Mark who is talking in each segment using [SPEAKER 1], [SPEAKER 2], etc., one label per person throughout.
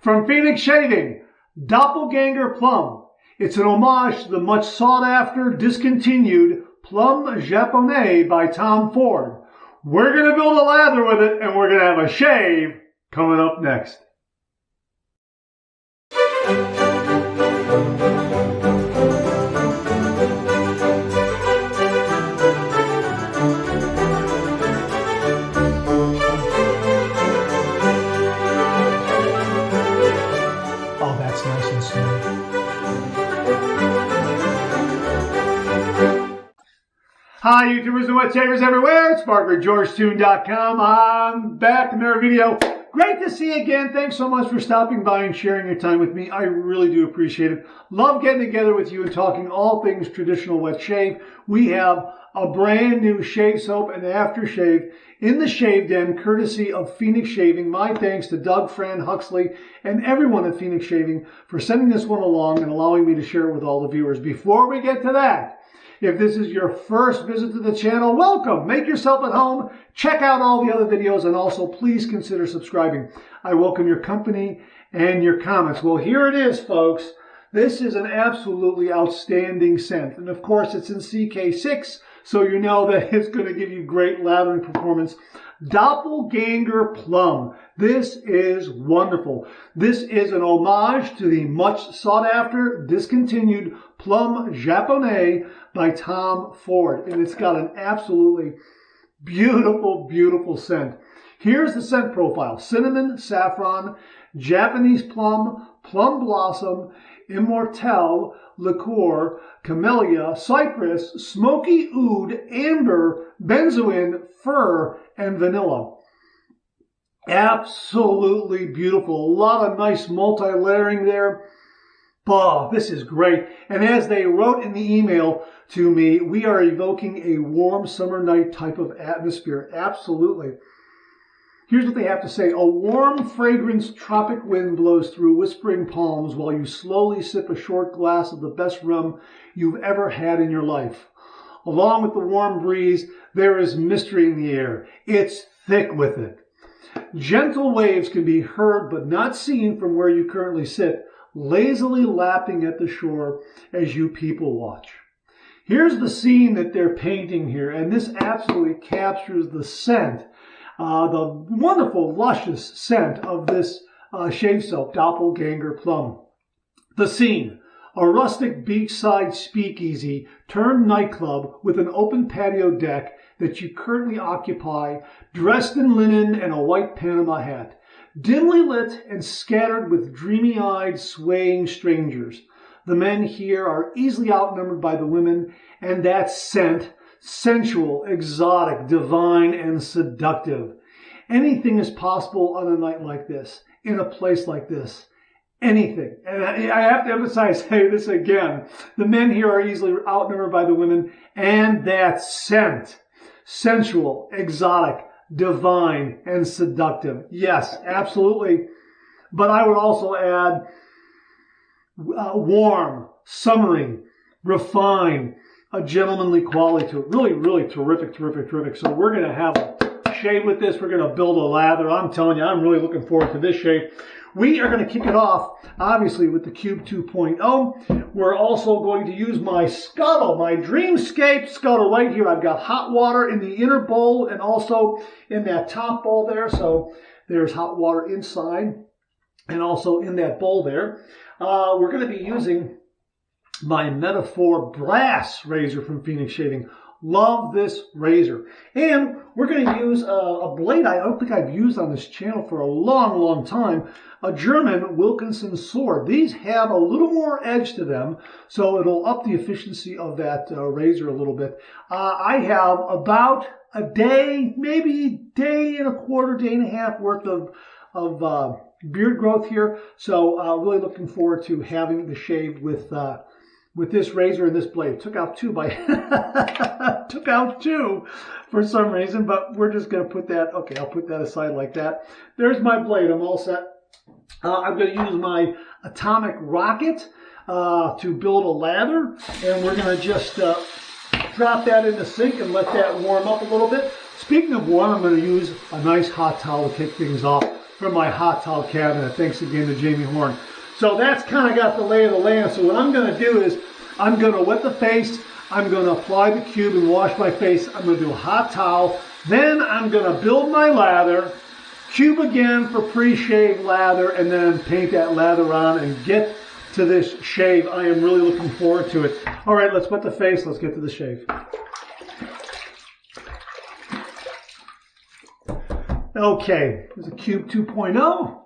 [SPEAKER 1] From Phoenix Shaving Doppelganger Plum. It's an homage to the much sought-after, discontinued Plum Japonais by Tom Ford. We're going to build a lather with it, and we're going to have a shave coming up next. Oh, that's nice and smooth. Hi, YouTubers and wet shavers everywhere. It's BarberGeorgeTune.com. I'm back in another video. Great to see you again. Thanks so much for stopping by and sharing your time with me. I really do appreciate it. Love getting together with you and talking all things traditional wet shave. We have a brand new shave soap and aftershave in the Shave Den, courtesy of Phoenix Shaving. My thanks to Doug, Fran, Huxley, and everyone at Phoenix Shaving for sending this one along and allowing me to share it with all the viewers. Before we get to that, if this is your first visit to the channel, welcome. Make yourself at home. Check out all the other videos, and also please consider subscribing. I welcome your company and your comments. Well, here it is, folks. This is an absolutely outstanding scent. And of course, it's in CK6, so you know that it's going to give you great lathering performance. Doppelganger Plum. This is wonderful. This is an homage to the much sought after, discontinued Plum Japonais by Tom Ford. And it's got an absolutely beautiful, beautiful scent. Here's the scent profile. Cinnamon, saffron, Japanese plum, plum blossom, immortelle, liqueur, camellia, cypress, smoky oud, amber, benzoin, fir, and vanilla. Absolutely beautiful. A lot of nice multi-layering there. Oh, this is great. And as they wrote in the email to me, we are evoking a warm summer night type of atmosphere. Absolutely. Here's what they have to say. A warm, fragrance tropic wind blows through whispering palms while you slowly sip a short glass of the best rum you've ever had in your life. Along with the warm breeze, there is mystery in the air. It's thick with it. Gentle waves can be heard but not seen from where you currently sit, lazily lapping at the shore as you people watch. Here's the scene that they're painting here, and this absolutely captures the scent, the wonderful, luscious scent of this shave soap, Doppelganger Plum. The scene: a rustic beachside speakeasy turned nightclub with an open patio deck that you currently occupy, dressed in linen and a white Panama hat, dimly lit and scattered with dreamy-eyed, swaying strangers. The men here are easily outnumbered by the women, and that scent, sensual, exotic, divine, and seductive. Anything is possible on a night like this, in a place like this. Anything. And I have to say this again. The men here are easily outnumbered by the women, and that scent, sensual, exotic, divine, and seductive. Yes, absolutely. But I would also add warm, summery, refined, a gentlemanly quality to it. Really, really terrific, terrific, terrific. So we're going to have a shave with this. We're going to build a lather. I'm telling you, I'm really looking forward to this shave. We are going to kick it off, obviously, with the Cube 2.0. We're also going to use my scuttle, my Dreamscape scuttle right here. I've got hot water in the inner bowl and also in that top bowl there. So there's hot water inside and also in that bowl there. We're going to be using my Metaphor brass razor from Phoenix Shaving. Love this razor. And we're going to use a blade I don't think I've used on this channel for a long, long time. A German Wilkinson sword. These have a little more edge to them, so it'll up the efficiency of that razor a little bit. I have about a day, maybe day and a quarter, day and a half worth of beard growth here. So really looking forward to having the shave with this razor and this blade. Took out two for some reason, but we're just going to put that, okay, I'll put that aside like that. There's my blade. I'm all set. I'm going to use my atomic rocket to build a lather, and we're going to just drop that in the sink and let that warm up a little bit. Speaking of warm, I'm going to use a nice hot towel to kick things off. from my hot towel cabinet. Thanks again to Jamie Horn. So that's kind of got the lay of the land. So what I'm going to do is I'm going to wet the face. I'm going to apply the cube and wash my face. I'm going to do a hot towel. Then I'm going to build my lather, cube again for pre-shave lather, and then paint that lather on and get to this shave. I am really looking forward to it. All right, let's wet the face. Let's get to the shave. Okay, there's a Cube 2.0.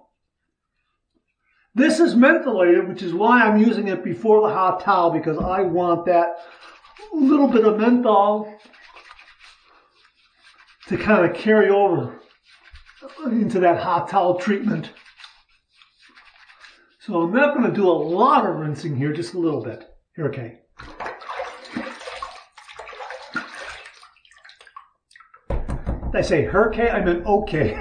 [SPEAKER 1] This is mentholated, which is why I'm using it before the hot towel, because I want that little bit of menthol to kind of carry over into that hot towel treatment. So I'm not going to do a lot of rinsing here, just a little bit. Here, okay. Did I say hurricane? I meant okay.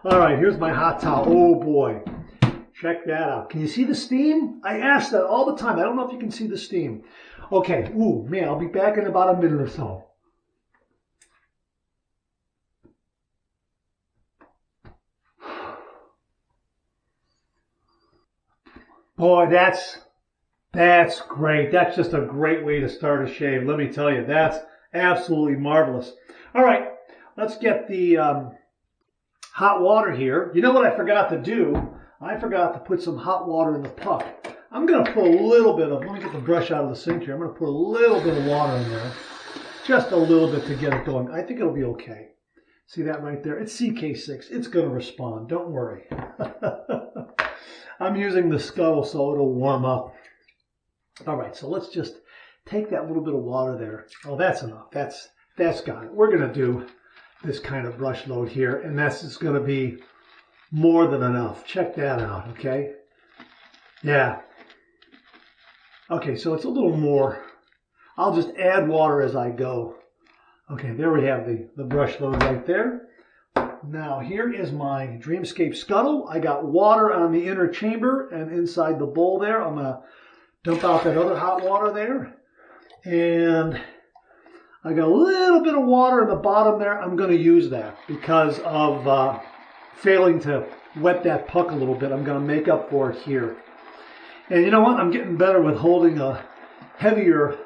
[SPEAKER 1] All right, here's my hot towel. Oh boy, check that out. Can you see the steam? I ask that all the time. I don't know if you can see the steam. Okay, ooh, man, I'll be back in about a minute or so. Boy, that's great. That's just a great way to start a shave. Let me tell you, that's absolutely marvelous. All right, let's get the hot water here. You know what I forgot to do? I forgot to put some hot water in the puck. I'm going to put a little bit of, let me get the brush out of the sink here. I'm going to put a little bit of water in there. Just a little bit to get it going. I think it'll be okay. See that right there? It's CK6. It's going to respond. Don't worry. I'm using the scuttle so it'll warm up. All right, so let's just take that little bit of water there. Oh, that's enough. That's got it. We're going to do this kind of brush load here, and that's just going to be more than enough. Check that out, okay? Yeah. Okay, so it's a little more. I'll just add water as I go. Okay, there we have the brush load right there. Now here is my Dreamscape scuttle. I got water on the inner chamber and inside the bowl there. I'm going to dump out that other hot water there. And I got a little bit of water in the bottom there. I'm going to use that because of failing to wet that puck a little bit. I'm going to make up for it here. And you know what? I'm getting better with holding a heavier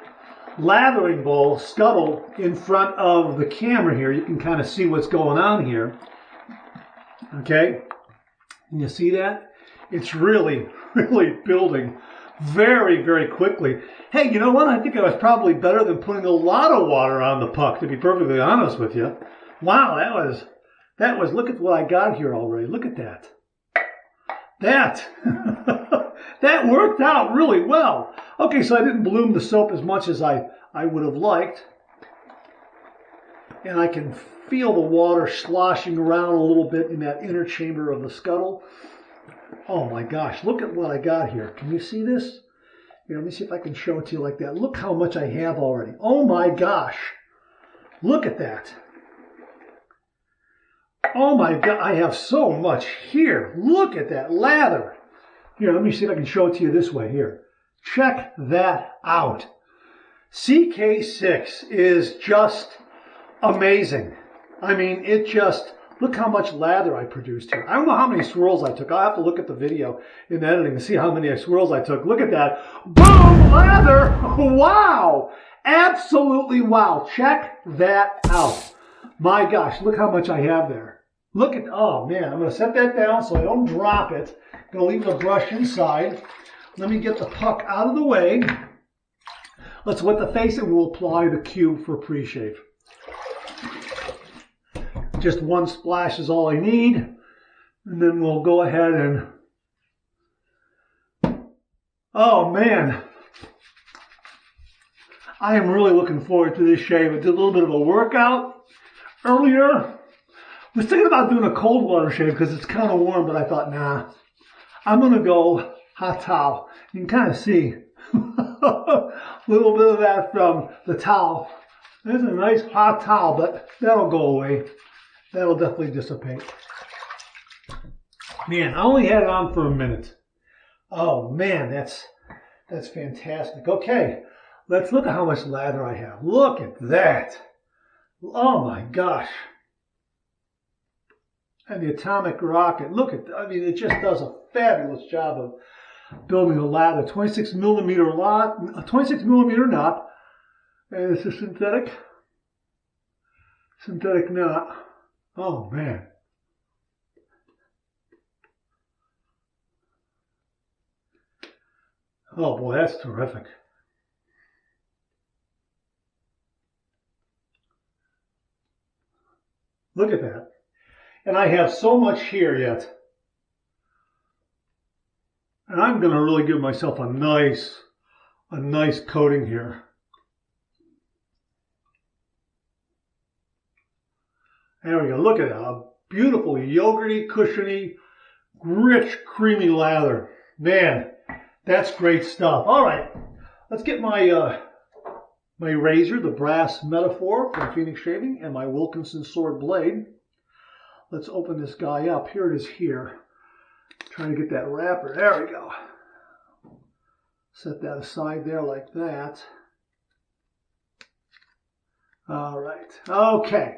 [SPEAKER 1] lathering bowl, scuttle, in front of the camera here. You can kind of see what's going on here. Okay? Can you see that? It's really, really building very, very quickly. Hey, you know what? I think I was probably better than putting a lot of water on the puck, to be perfectly honest with you. Wow, that was, look at what I got here already. Look at that. That worked out really well. Okay, so I didn't bloom the soap as much as I would have liked. And I can feel the water sloshing around a little bit in that inner chamber of the scuttle. Oh my gosh, look at what I got here. Can you see this? Here, let me see if I can show it to you like that. Look how much I have already. Oh my gosh. Look at that. Oh my God, I have so much here. Look at that lather. Here, let me see if I can show it to you this way. Here, check that out. CK6 is just amazing. I mean, it just, look how much lather I produced here. I don't know how many swirls I took. I'll have to look at the video in editing to see how many swirls I took. Look at that. Boom, lather. Wow. Absolutely wow. Check that out. My gosh, look how much I have there. Look at, oh man, I'm going to set that down so I don't drop it. I'm going to leave the brush inside. Let me get the puck out of the way. Let's wet the face and we'll apply the cube for pre-shave. Just one splash is all I need. And then we'll go ahead and, oh man, I am really looking forward to this shave. I did a little bit of a workout earlier. I was thinking about doing a cold water shave because it's kind of warm, but I thought, nah, I'm going to go hot towel. You can kind of see a little bit of that from the towel. There's a nice hot towel, but that'll go away. That'll definitely dissipate. Man, I only had it on for a minute. Oh man, that's fantastic. Okay, let's look at how much lather I have. Look at that. Oh my gosh. and the atomic rocket. Look at, I mean, it just does a fabulous job of building a lather. 26 millimeter knot, and it's a synthetic knot. Oh man. Oh boy, that's terrific. Look at that. And I have so much here yet. And I'm going to really give myself a nice coating here. There we go. Look at that. A beautiful, yogurty, cushiony, rich, creamy lather. Man, that's great stuff. All right. Let's get my my razor, the brass metaphor from Phoenix Shaving, and my Wilkinson sword blade. Let's open this guy up. Here it is here. Trying to get that wrapper. There we go. Set that aside there like that. All right. Okay.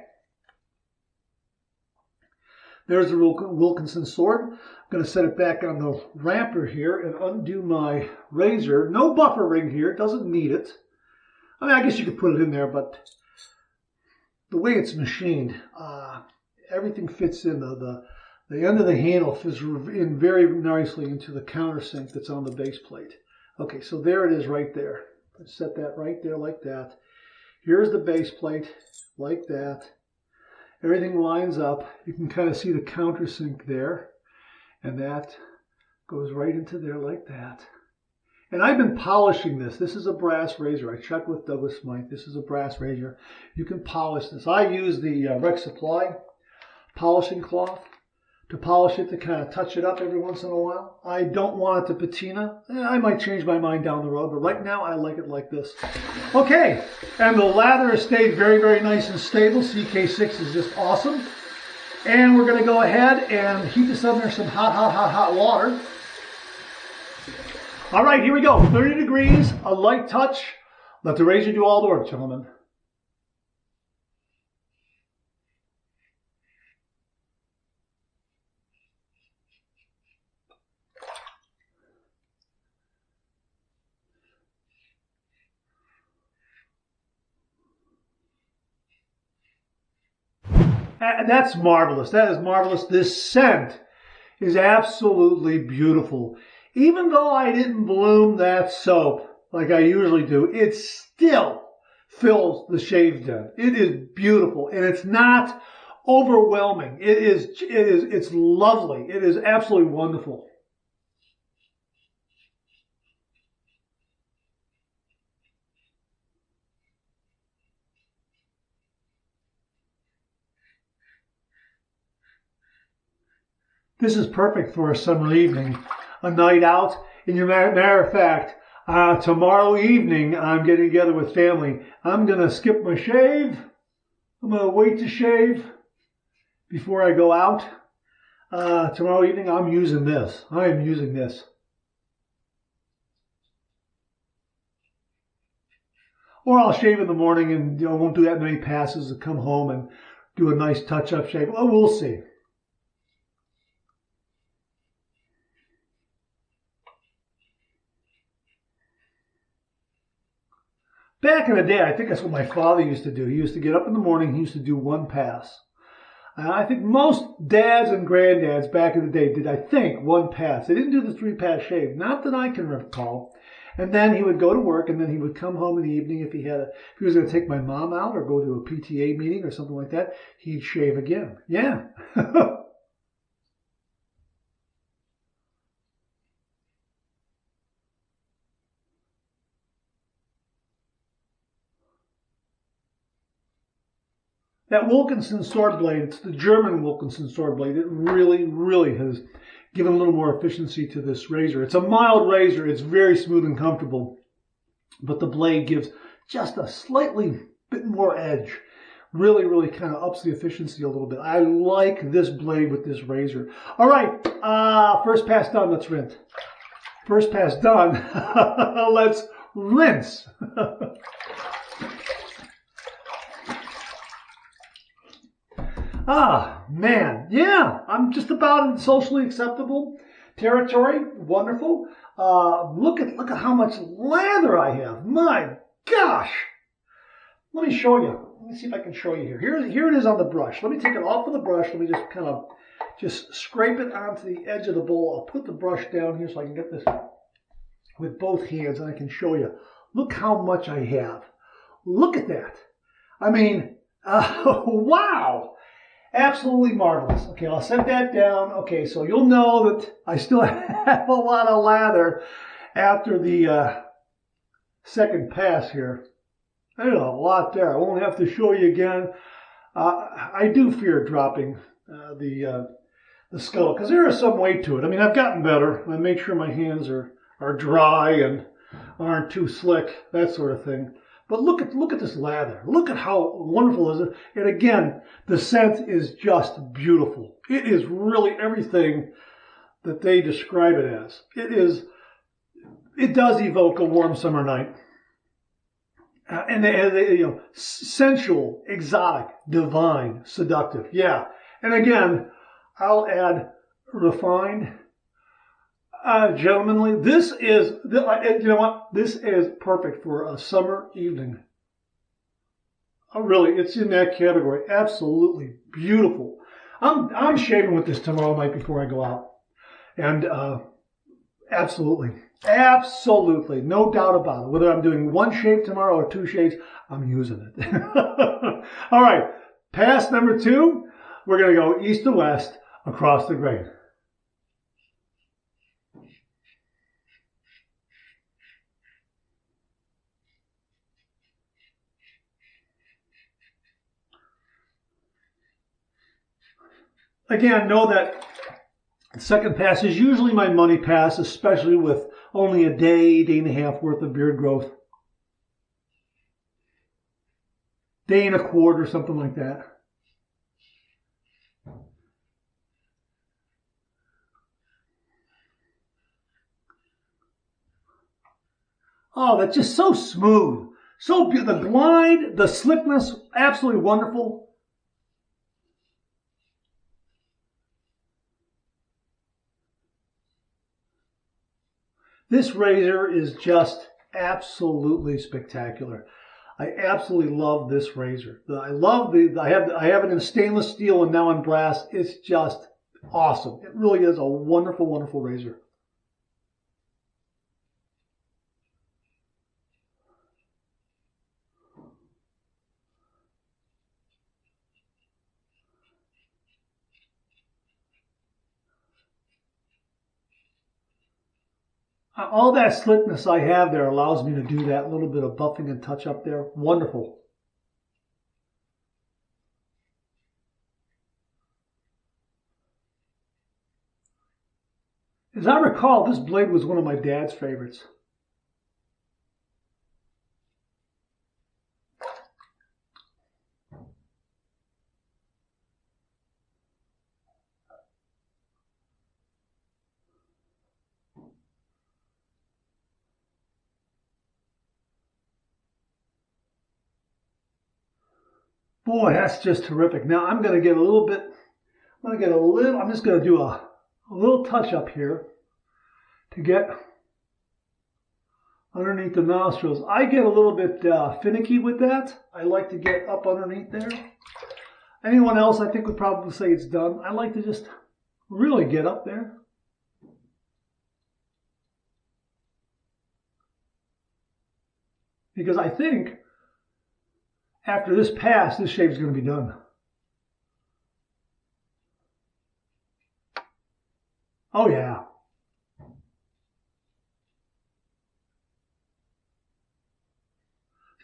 [SPEAKER 1] There's the Wilkinson sword. I'm going to set it back on the wrapper here and undo my razor. No buffer ring here. It doesn't need it. I mean, I guess you could put it in there, but the way it's machined, everything fits in. The end of the handle fits in very nicely into the countersink that's on the base plate. Okay, so there it is right there. Let's set that right there like that. Here's the base plate, like that. Everything lines up. You can kind of see the countersink there. And that goes right into there like that. And I've been polishing this. This is a brass razor. I checked with Douglas Smythe. This is a brass razor. You can polish this. I use the Rec Supply polishing cloth to polish it, to kind of touch it up every once in a while. I don't want it to patina. I might change my mind down the road, but right now I like it like this. Okay, and the lather has stayed very, very nice and stable. CK6 is just awesome. And we're going to go ahead and heat this under some hot water. All right, here we go. 30 degrees, a light touch. Let the razor do all the work, gentlemen. And that's marvelous. That is marvelous. This scent is absolutely beautiful. Even though I didn't bloom that soap like I usually do, it still fills the shave den. It is beautiful, and it's not overwhelming. It's lovely. It is absolutely wonderful. This is perfect for a summer evening, a night out. And matter of fact, tomorrow evening I'm getting together with family. I'm going to skip my shave. I'm going to wait to shave before I go out. Tomorrow evening I'm using this. I am using this. Or I'll shave in the morning and won't do that many passes to come home and do a nice touch-up shave. Oh, we'll see. Back in the day, I think that's what my father used to do. He used to get up in the morning, he used to do one pass. I think most dads and grandads back in the day did, I think, one pass. They didn't do the 3-pass shave, not that I can recall. And then he would go to work, and then he would come home in the evening if he was going to take my mom out or go to a PTA meeting or something like that, he'd shave again. Yeah. That Wilkinson sword blade, it's the German Wilkinson sword blade. It really, really has given a little more efficiency to this razor. It's a mild razor. It's very smooth and comfortable. But the blade gives just a slightly bit more edge. Really, really kind of ups the efficiency a little bit. I like this blade with this razor. All right, first pass done. Let's rinse. First pass done. Let's rinse. Ah, man. Yeah, I'm just about in socially acceptable territory. Wonderful. Look at how much lather I have. My gosh. Let me show you. Let me see if I can show you here. Here it is on the brush. Let me take it off of the brush. Let me just kind of scrape it onto the edge of the bowl. I'll put the brush down here so I can get this with both hands and I can show you. Look how much I have. Look at that. I mean, wow. Absolutely marvelous. Okay, I'll set that down. Okay, so you'll know that I still have a lot of lather after the second pass here. There's a lot there. I won't have to show you again. I do fear dropping the scuttle because there is some weight to it. I mean, I've gotten better. I make sure my hands are dry and aren't too slick, that sort of thing. But look at this lather. Look at how wonderful is it. And again, the scent is just beautiful. It is really everything that they describe it as. It does evoke a warm summer night. And you know, sensual, exotic, divine, seductive. Yeah. And again, I'll add refined, gentlemanly. This is, you know what? This is perfect for a summer evening. Oh, really, it's in that category. Absolutely beautiful. I'm shaving with this tomorrow night before I go out. And absolutely. Absolutely, no doubt about it. Whether I'm doing one shave tomorrow or two shaves, I'm using it. All right, pass number 2. We're going to go east to west across the grain. Again, know that the second pass is usually my money pass, especially with only a day and a half worth of beard growth. Day and a quarter, something like that. Oh, that's just so smooth. So beautiful. The glide, the slickness, absolutely wonderful. This razor is just absolutely spectacular. I absolutely love this razor. I have it in stainless steel and now in brass. It's just awesome. It really is a wonderful, wonderful razor. All that slickness I have there allows me to do that little bit of buffing and touch up there. Wonderful. As I recall, this blade was one of my dad's favorites. Boy, that's just terrific. Now I'm going to get a little bit, I'm just going to do a little touch up here to get underneath the nostrils. I get a little bit finicky with that. I like to get up underneath there. Anyone else I think would probably say it's done. I like to just really get up there. Because I think after this pass, this shave is going to be done. Oh yeah.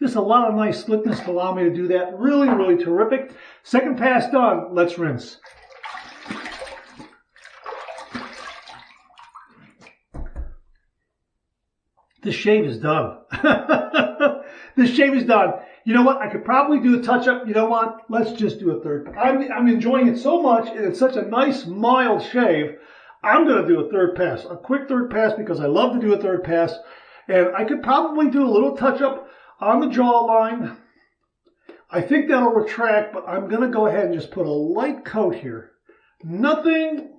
[SPEAKER 1] Just a lot of nice slickness to allow me to do that. Really, really terrific. Second pass done. Let's rinse. This shave is done. This shave is done. You know what? I could probably do a touch-up. You know what? Let's just do a third. I'm enjoying it so much, and it's such a nice, mild shave. I'm going to do a third pass, a quick third pass, because I love to do a third pass. And I could probably do a little touch-up on the jawline I think that'll retract, but I'm going to go ahead and just put a light coat here. Nothing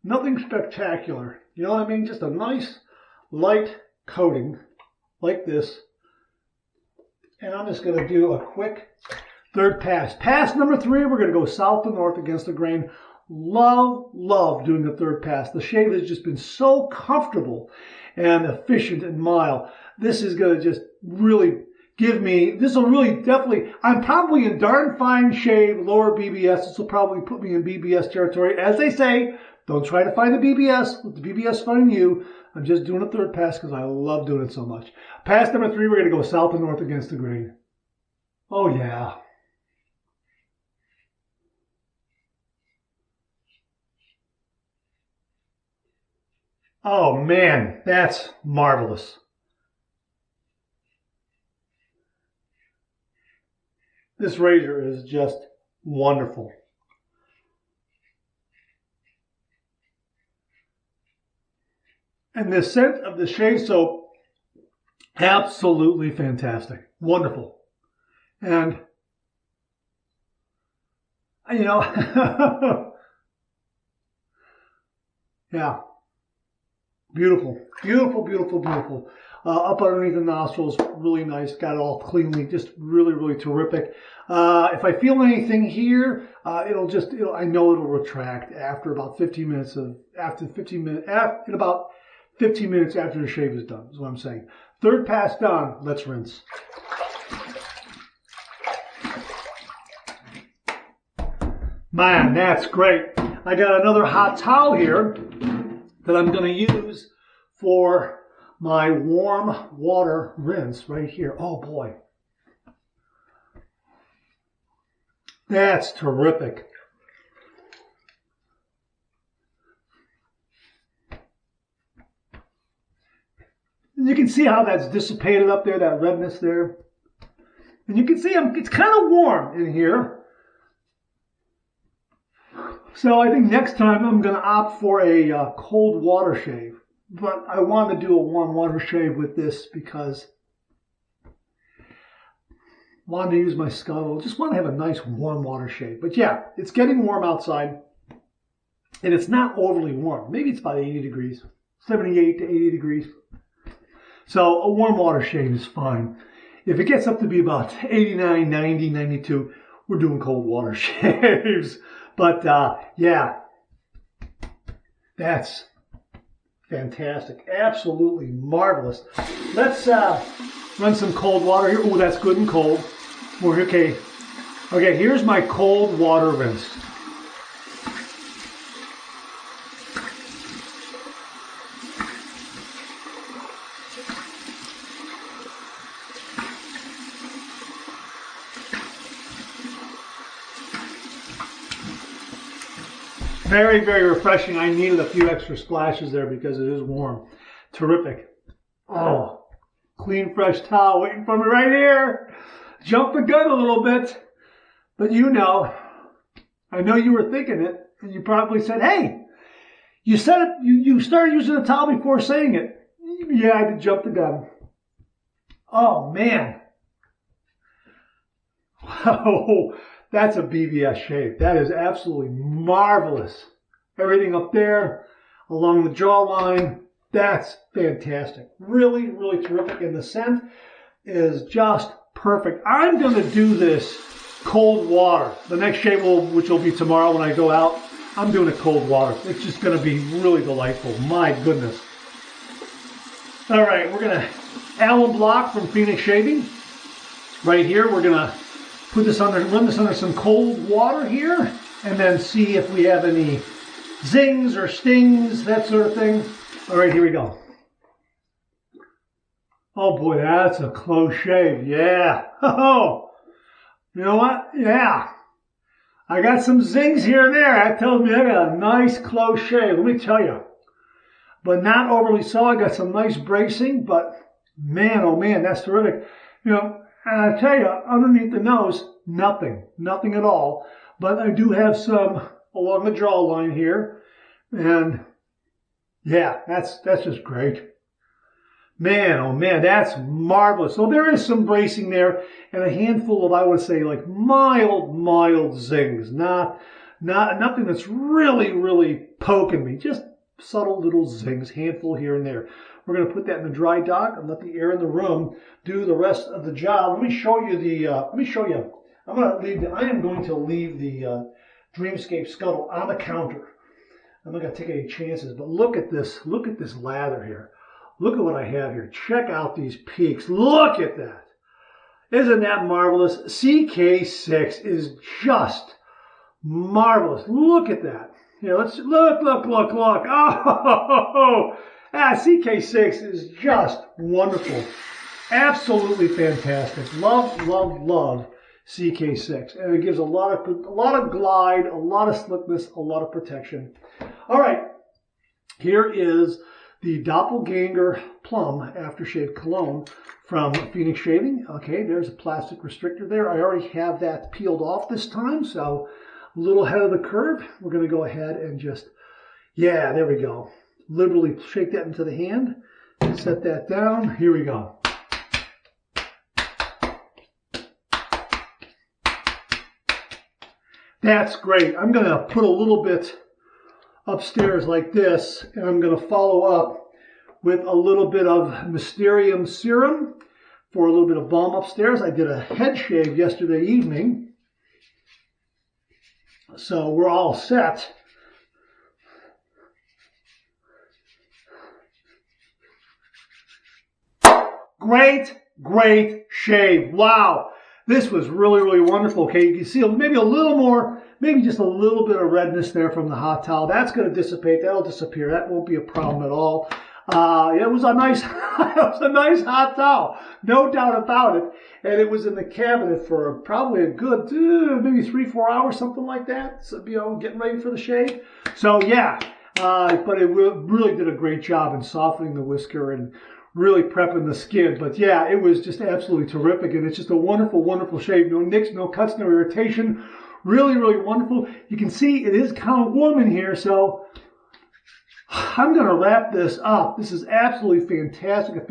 [SPEAKER 1] spectacular. You know what I mean? Just a nice light coating like this. And I'm just going to do a quick third pass. Pass number 3, we're going to go south to north against the grain. Love doing the third pass. The shave has just been so comfortable and efficient and mild. This is going to just really give me, this will really definitely, I'm probably in darn fine shave, lower BBS. This will probably put me in BBS territory. As they say, don't try to find the BBS. Let the BBS find you. I'm just doing a third pass because I love doing it so much. Pass number 3, we're going to go south and north against the grain. Oh, yeah. Oh, man, that's marvelous. This razor is just wonderful. And the scent of the shave soap, absolutely fantastic. Wonderful. And, you know, yeah. Beautiful, beautiful, beautiful, beautiful. Up underneath the nostrils, really nice. Got it all cleanly, just really, really terrific. If I feel anything here, I know it'll retract after about 15 minutes in about 15 minutes after the shave is done, is what I'm saying. Third pass done, let's rinse. Man, that's great. I got another hot towel here that I'm going to use for my warm water rinse right here. Oh boy. That's terrific. And you can see how that's dissipated up there, that redness there. And you can see it's kind of warm in here. So I think next time I'm going to opt for a cold water shave. But I want to do a warm water shave with this because I wanted to use my scuttle. Just want to have a nice warm water shave. But yeah, it's getting warm outside. And it's not overly warm. Maybe it's about 80 degrees. 78 to 80 degrees. So a warm water shave is fine. If it gets up to be about 89, 90, 92, we're doing cold water shaves. But yeah, that's fantastic. Absolutely marvelous. Let's run some cold water here. Oh, that's good and cold. We're okay. Okay, here's my cold water rinse. Very, very refreshing. I needed a few extra splashes there because it is warm. Terrific. Oh, clean, fresh towel waiting for me right here. Jumped the gun a little bit, but you know, I know you were thinking it, and you probably said, hey, you said it, you started using the towel before saying it. Yeah, I did jump the gun. Oh, man. Oh, that's a BBS shave. That is absolutely marvelous. Everything up there, along the jawline, that's fantastic. Really, really terrific. And the scent is just perfect. I'm going to do this cold water. The next shave, which will be tomorrow when I go out, I'm doing it cold water. It's just going to be really delightful. My goodness. All right, we're going to alum block from Phoenix Shaving. Right here, we're going to run this under some cold water here, and then see if we have any zings or stings, that sort of thing. All right, here we go. Oh boy, that's a close shave. Yeah. Oh, you know what? Yeah. I got some zings here and there. That tells me I got a nice close shave. Let me tell you. But not overly so. I got some nice bracing, but man, oh man, that's terrific. You know, and I tell you, underneath the nose, nothing at all. But I do have some along the jawline here, and yeah, that's just great. Man, oh man, that's marvelous. So there is some bracing there and a handful of, I would say, like mild zings. Nothing that's really poking me. Just subtle little zings, handful here and there. We're going to put that in the dry dock and let the air in the room do the rest of the job. Let me show you I am going to leave the Dreamscape scuttle on the counter. I'm not going to take any chances, but look at this lather here. Look at what I have here. Check out these peaks. Look at that. Isn't that marvelous? CK6 is just marvelous. Look at that. Here, let's look. Oh, CK6 is just wonderful. Absolutely fantastic. Love CK6. And it gives a lot of glide, a lot of slickness, a lot of protection. All right. Here is the Doppelganger Plum Aftershave Cologne from Phoenix Shaving. Okay, there's a plastic restrictor there. I already have that peeled off this time, so a little ahead of the curve. We're going to go ahead and just, yeah, there we go. Liberally shake that into the hand. Set that down. Here we go. That's great. I'm going to put a little bit upstairs like this, and I'm going to follow up with a little bit of Mysterium serum for a little bit of balm upstairs. I did a head shave yesterday evening, so we're all set. Great shave. Wow. This was really wonderful. Okay, you can see maybe a little more, maybe just a little bit of redness there from the hot towel. That's going to dissipate. That'll disappear. That won't be a problem at all. It was a nice, hot towel, no doubt about it. And it was in the cabinet for probably a good, maybe 3-4 hours, something like that. So, getting ready for the shave. So yeah, but it really did a great job in softening the whisker and really prepping the skin. But yeah, it was just absolutely terrific. And it's just a wonderful shave. No nicks, no cuts, no irritation. Really wonderful. You can see it is kind of warm in here, so I'm going to wrap this up. This is absolutely fantastic. A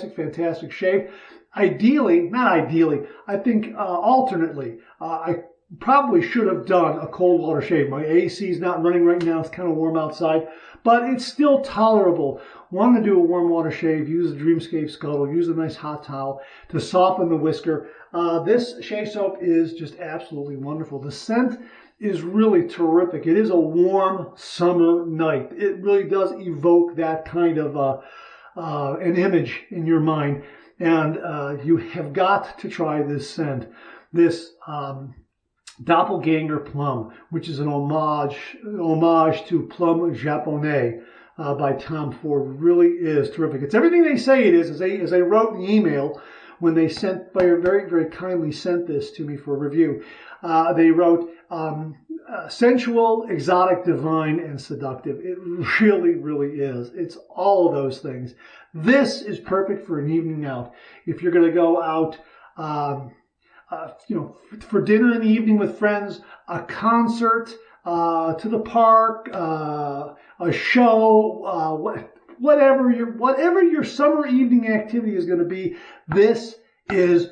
[SPEAKER 1] fantastic shave. I think alternately, I probably should have done a cold water shave. My AC is not running right now. It's kind of warm outside, but it's still tolerable. Want to do a warm water shave, use the Dreamscape scuttle, use a nice hot towel to soften the whisker. This shave soap is just absolutely wonderful. The scent is really terrific. It is a warm summer night. It really does evoke that kind of an image in your mind. And you have got to try this scent. This Doppelganger Plum, which is an homage to Plum Japonais by Tom Ford, really is terrific. It's everything they say it is. As they wrote in the email when they very kindly sent this to me for review, they wrote sensual, exotic, divine, and seductive. It really is. It's all of those things. This is perfect for an evening out. If you're going to go out, for dinner in the evening with friends, a concert, to the park, a show, whatever your summer evening activity is going to be, this is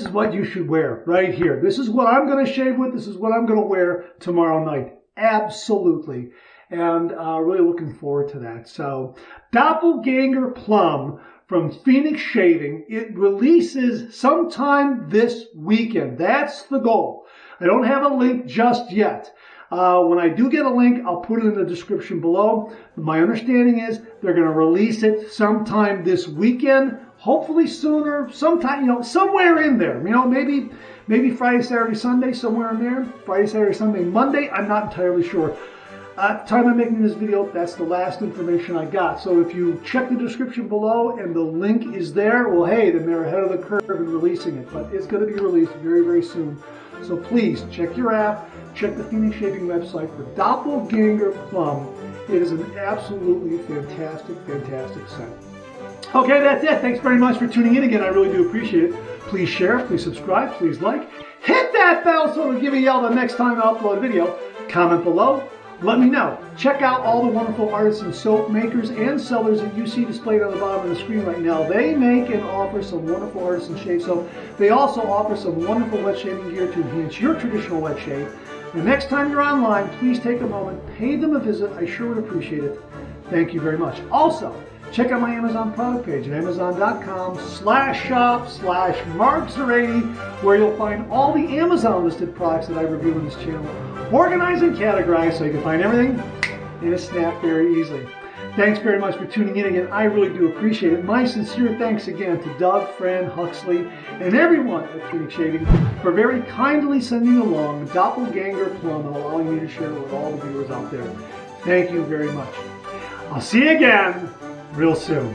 [SPEAKER 1] what you should wear right here. This is what I'm going to shave with. This is what I'm going to wear tomorrow night. Absolutely. And really looking forward to that. So Doppelganger Plum from Phoenix Shaving. It releases sometime this weekend. That's the goal. I don't have a link just yet. When I do get a link, I'll put it in the description below. My understanding is they're going to release it sometime this weekend. Hopefully sooner, sometime, somewhere in there. Maybe Friday, Saturday, Sunday, somewhere in there. Friday, Saturday, Sunday, Monday. I'm not entirely sure. At the time I'm making this video, that's the last information I got. So if you check the description below and the link is there, well, hey, then they're ahead of the curve in releasing it. But it's going to be released very soon. So please check your app, check the Phoenix Shaving website for Doppelganger Plum. It is an absolutely fantastic scent. Okay, that's it. Thanks very much for tuning in again. I really do appreciate it. Please share, please subscribe, please like. Hit that bell so it'll give you a yell the next time I upload a video. Comment below. Let me know. Check out all the wonderful artisan soap makers and sellers that you see displayed on the bottom of the screen right now. They make and offer some wonderful artisan shave soap. They also offer some wonderful wet shaving gear to enhance your traditional wet shave. The next time you're online, please take a moment, pay them a visit. I sure would appreciate it. Thank you very much. Also, check out my Amazon product page at amazon.com/shop/markzarady, where you'll find all the Amazon listed products that I review on this channel, organized and categorized so you can find everything in a snap very easily. Thanks very much for tuning in again. I really do appreciate it. My sincere thanks again to Doug, Fran, Huxley, and everyone at Phoenix Shaving for very kindly sending along Doppelganger Plum and allowing me to share it with all the viewers out there. Thank you very much. I'll see you again real soon.